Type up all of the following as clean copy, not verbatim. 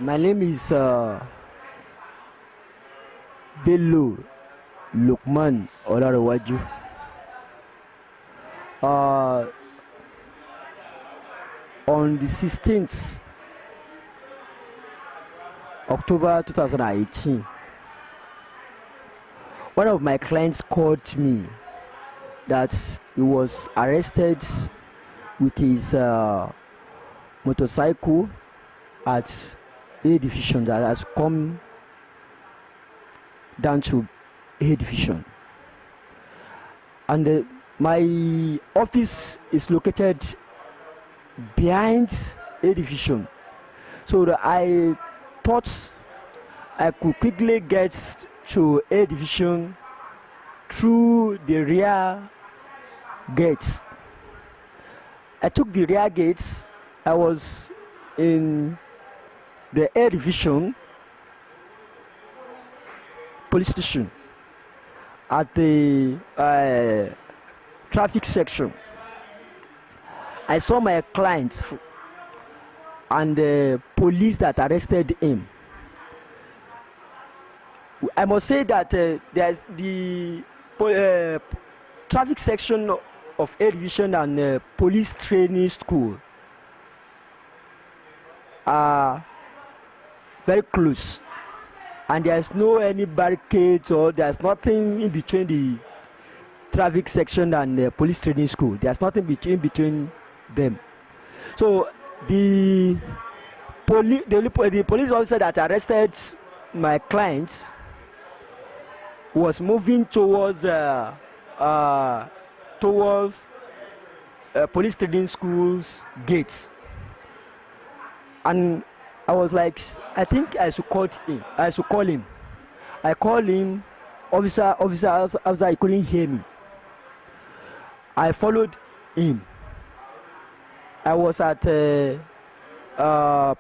My name is Bello Lukman Olanrewaju. On the 16th October 2018, one of my clients called me that he was arrested with his motorcycle at A Division, that has come down to A Division. And my office is located behind A Division, so that I thought I could quickly get to A Division through the rear gates. I took the rear gates. I was in the A Division police station at the traffic section. I saw my client and the police that arrested him. I must say that there's the traffic section of A Division and police training school are very close, and there's no any barricades, or there's nothing in between the traffic section and the police training school. There's nothing between them. So the police officer that arrested my client was moving towards police training school's gates, and I was like, I think I should call him. I called him, officer. He couldn't hear me. I followed him. I was at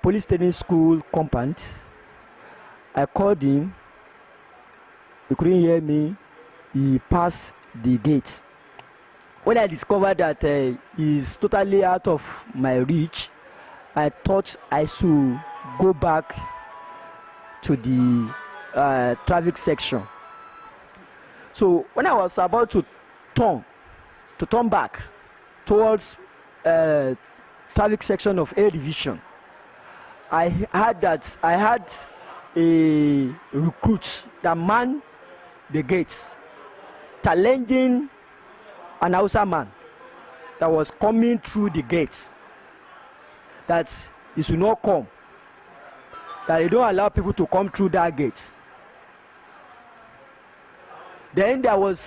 police training school compound. I called him. He couldn't hear me. He passed the gate. When I discovered that he's totally out of my reach, I thought I should go back to the traffic section. So when I was about to turn back towards traffic section of A Division, I had a recruit that manned the gates, challenging an Hausa man that was coming through the gates, that he should not come, that they don't allow people to come through that gate. Then there was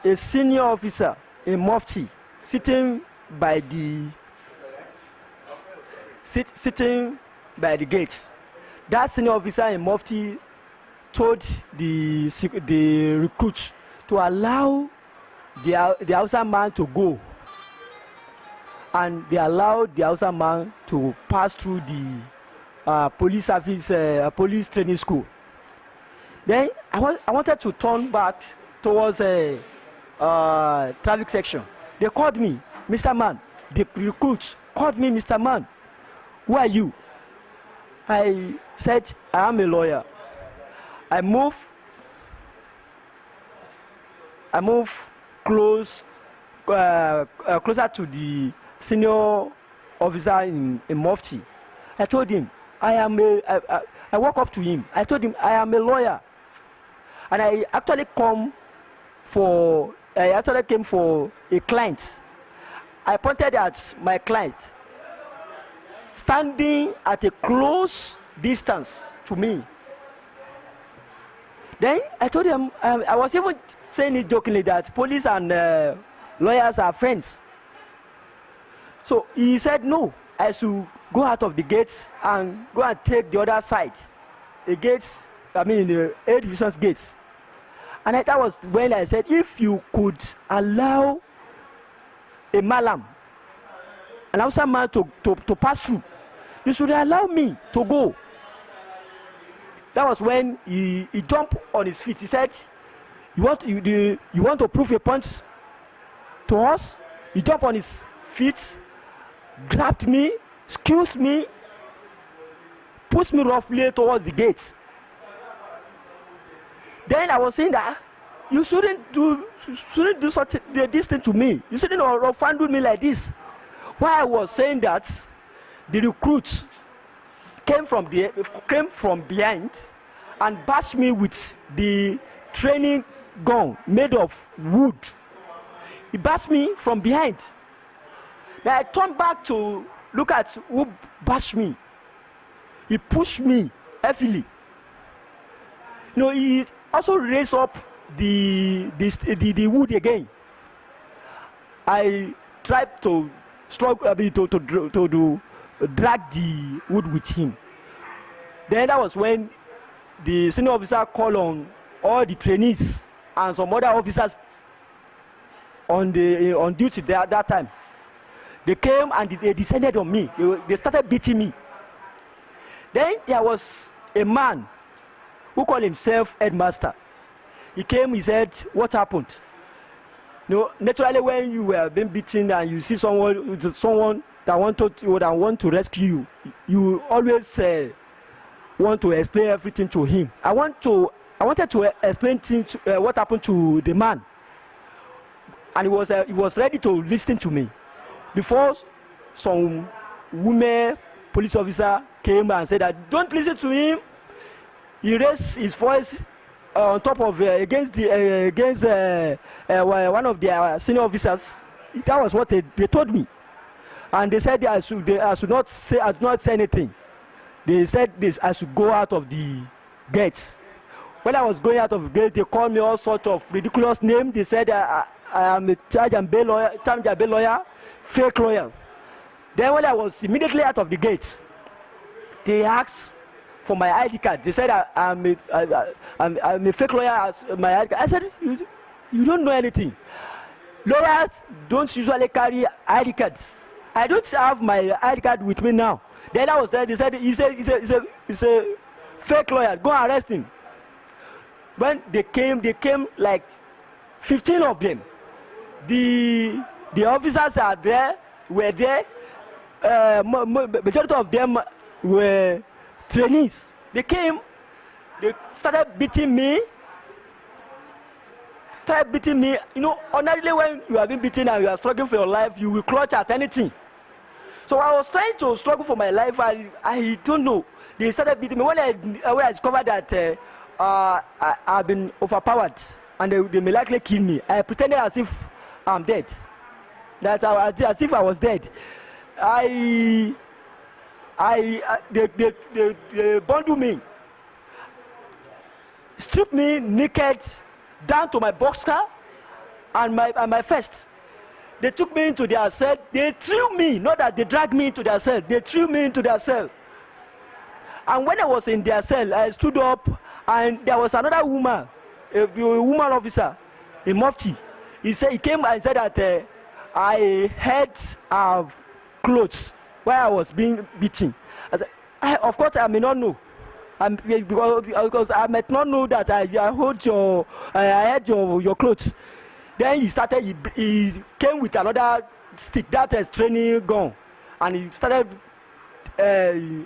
a senior officer in Mufti sitting by the gate. That senior officer in Mufti told the recruit to allow the Hausa man to go, and they allowed the Hausa man to pass through the police training school. Then I wanted to turn back towards traffic section. They called me, Mr. Man. The recruits called me, Mr. Man. Who are you? I said, I am a lawyer. I move closer to the senior officer in Mufti. I told him I walked up to him. I told him I am a lawyer, and I actually came for a client. I pointed at my client standing at a close distance to me. Then I told him, I was even saying it jokingly, that police and lawyers are friends. So he said no, I should go out of the gates and go and take the other side, the gates, the A Division's gates. And that was when I said, if you could allow a malam, an Hausa man to pass through, you should allow me to go. That was when he jumped on his feet. He said, you want to prove a point to us? He jumped on his feet, grabbed me, excuse me, pushed me roughly towards the gate. Then I was saying that you shouldn't do such this thing to me. You shouldn't offend me like this. While I was saying that, the recruit came from behind and bashed me with the training gun made of wood. He bashed me from behind. Then I turned back to look at who bashed me. He pushed me heavily. He also raised up the wood again. I tried to struggle to drag the wood with him. Then that was when the senior officer called on all the trainees and some other officers on duty there at that time. They came and they descended on me. They started beating me. Then there was a man who called himself headmaster. He came, he said, what happened? Naturally when you were being beaten and you see someone that want to rescue you, you always want to explain everything to him. I wanted to explain what happened to the man, and he was ready to listen to me. Before some women police officer came and said that don't listen to him. He raised his voice on top of against one of their senior officers. That was what they told me, and they said I should not say anything. They said I should go out of the gate. When I was going out of the gate, they called me all sorts of ridiculous names. They said I am a charge and bail lawyer, fake lawyer. Then when I was immediately out of the gate, they asked for my ID card. They said I'm a fake lawyer as my ID card. I said, you don't know anything. Lawyers don't usually carry ID cards. I don't have my ID card with me now. Then I was there. They said he's a fake lawyer. Go and arrest him. When they came like 15 of them. The officers were there. Majority of them were trainees. They came. They started beating me. Ordinarily when you have been beaten and you are struggling for your life, you will clutch at anything. So I was trying to struggle for my life. I don't know. They started beating me. When I discovered that I've been overpowered and they may likely kill me, I pretended as if I'm dead. As if I was dead. They bundled me, stripped me naked down to my boxer and my vest. They took me into their cell. They threw me, not that they dragged me into their cell. They threw me into their cell. And when I was in their cell, I stood up, and there was another woman, a woman officer, a mufti. He came and said that I had clothes while I was being beaten. I said, of course, I may not know. Because I might not know that I had your clothes. Then he came with another stick, that is training gun, and he started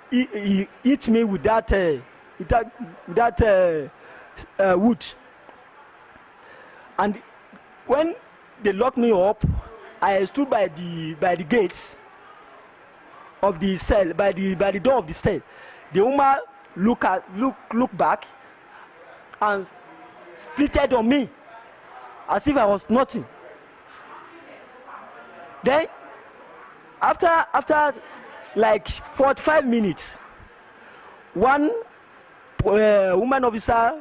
he hit me with that wood. And when they locked me up, I stood by the gates of the cell, by the door of the cell. The woman looked back and splitted on me as if I was nothing. Then after like 45 minutes, one woman officer,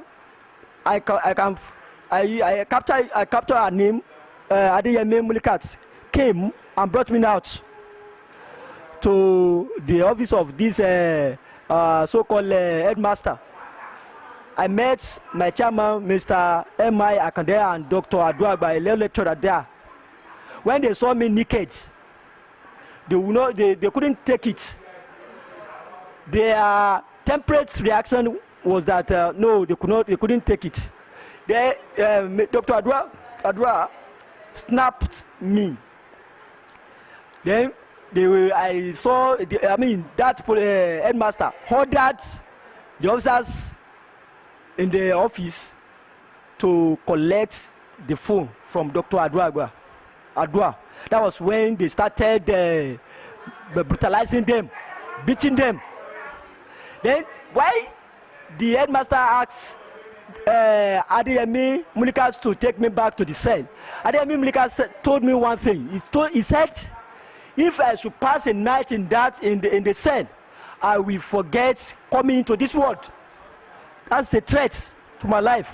I captured her name, Adeyemi Mulikat, came and brought me out to the office of this so-called headmaster. I met my chairman, Mr. M.I. Akande, and Dr. Aduagba, a lecturer there. When they saw me naked, they couldn't take it. Their temperate reaction was that no, they couldn't take it. Dr. Adua snapped me. Then I saw, that headmaster ordered the officers in the office to collect the phone from Dr. Adwa. That was when they started brutalizing them, beating them. Then why the headmaster asked Adeyemi Munikas to take me back to the cell? Adeyemi Munikas told me one thing. He said, if I should pass a night in the cell, I will forget coming into this world. That's a threat to my life.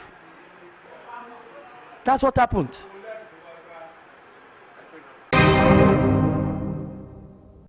That's what happened.